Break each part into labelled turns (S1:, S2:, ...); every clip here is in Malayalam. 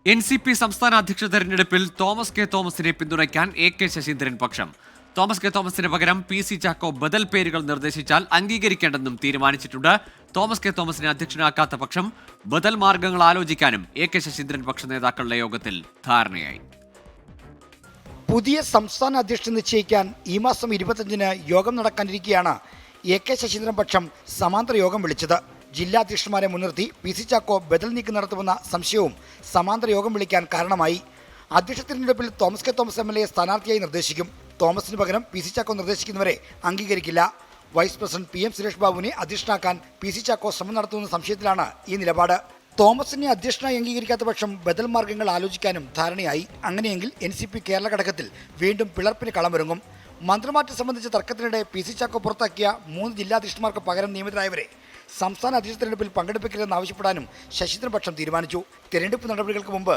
S1: NCP സംസ്ഥാന അധ്യക്ഷ തെരഞ്ഞെടുപ്പിൽ തോമസ് കെ തോമസിനെ പിന്തുണയ്ക്കാൻ AK ശശീന്ദ്രൻ പക്ഷം. തോമസ് കെ തോമസിന് പകരം PC ചാക്കോ ബദൽ പേരുകൾ നിർദ്ദേശിച്ചാൽ അംഗീകരിക്കേണ്ടെന്നും തീരുമാനിച്ചിട്ടുണ്ട്. തോമസ് കെ തോമസിനെ അധ്യക്ഷനാക്കാത്ത പക്ഷം ബദൽ മാർഗങ്ങൾ ആലോചിക്കാനും AK ശശീന്ദ്രൻ പക്ഷ നേതാക്കളുടെ യോഗത്തിൽ ധാരണയായി.
S2: പുതിയ സംസ്ഥാന അധ്യക്ഷൻ നിശ്ചയിക്കാൻ ഈ മാസം 25-ന് യോഗം നടക്കാനിരിക്കെയാണ് AK ശശീന്ദ്രൻ പക്ഷം സമാന്തര യോഗം വിളിച്ചത്. ജില്ലാ അധ്യക്ഷന്മാരെ മുൻനിർത്തി PC ചാക്കോ ബദൽ നീക്കം നടത്തുമെന്ന സംശയവും സമാന്തര യോഗം വിളിക്കാൻ കാരണമായി. അധ്യക്ഷ തിരഞ്ഞെടുപ്പിൽ തോമസ് കെ തോമസ് MLA സ്ഥാനാർത്ഥിയായി നിർദ്ദേശിക്കും. തോമസിന് പകരം PC ചാക്കോ നിർദ്ദേശിക്കുന്നവരെ അംഗീകരിക്കില്ല. വൈസ് പ്രസിഡന്റ് PM സുരേഷ് ബാബുവിനെ അധ്യക്ഷനാക്കാൻ PC ചാക്കോ ശ്രമം നടത്തുന്ന സംശയത്തിലാണ് ഈ നിലപാട്. തോമസിനെ അധ്യക്ഷനായി അംഗീകരിക്കാത്ത പക്ഷം ബദൽ മാർഗങ്ങൾ ആലോചിക്കാനും ധാരണയായി. അങ്ങനെയെങ്കിൽ NCP കേരള ഘടകത്തിൽ വീണ്ടും പിളർപ്പിന് കളമൊരുങ്ങും. മന്ത്രിമാറ്റം സംബന്ധിച്ച തർക്കത്തിനിടെ PC ചാക്കോ പുറത്താക്കിയ 3 ജില്ലാധ്യക്ഷന്മാർക്ക് പകരം നിയമിതരായവരെ സംസ്ഥാന അധ്യക്ഷ തെരഞ്ഞെടുപ്പിൽ പങ്കെടുപ്പിക്കരുതെന്ന് ആവശ്യപ്പെടാനും ശശീന്ദ്രൻ പക്ഷം തീരുമാനിച്ചു. തെരഞ്ഞെടുപ്പ് നടപടികൾക്ക് മുമ്പ്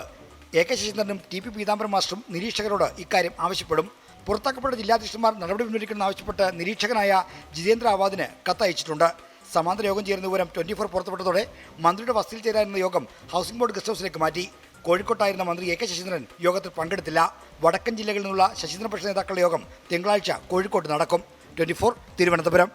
S2: AK ശശീന്ദ്രനും TP പീതാംബരം മാസ്റ്ററും നിരീക്ഷകരോട് ഇക്കാര്യം ആവശ്യപ്പെടും. പുറത്താക്കപ്പെട്ട ജില്ലാധ്യക്ഷന്മാർ നടപടി പിൻവലിക്കണമെന്നാവശ്യപ്പെട്ട് നിരീക്ഷകനായ ജിതേന്ദ്ര അവാദിന് കത്തയച്ചിട്ടുണ്ട്. സമാന്തര യോഗം ചേരുന്ന വിവരം 24 പുറത്തുവിട്ടതോടെ മന്ത്രിയുടെ വസതിയിൽ ചേരാനിരുന്ന യോഗം ഹൗസിംഗ് ബോർഡ് ഗസ്റ്റ് ഹൗസിലേക്ക് മാറ്റി. കോഴിക്കോട്ടായിരുന്ന മന്ത്രി AK ശശീന്ദ്രൻ യോഗത്തിൽ പങ്കെടുത്തില്ല. വടക്കൻ ജില്ലകളിൽ നിന്നുള്ള ശശീന്ദ്രൻ പക്ഷ നേതാക്കളുടെ യോഗം തിങ്കളാഴ്ച കോഴിക്കോട്ട് നടക്കും. 24 തിരുവനന്തപുരം.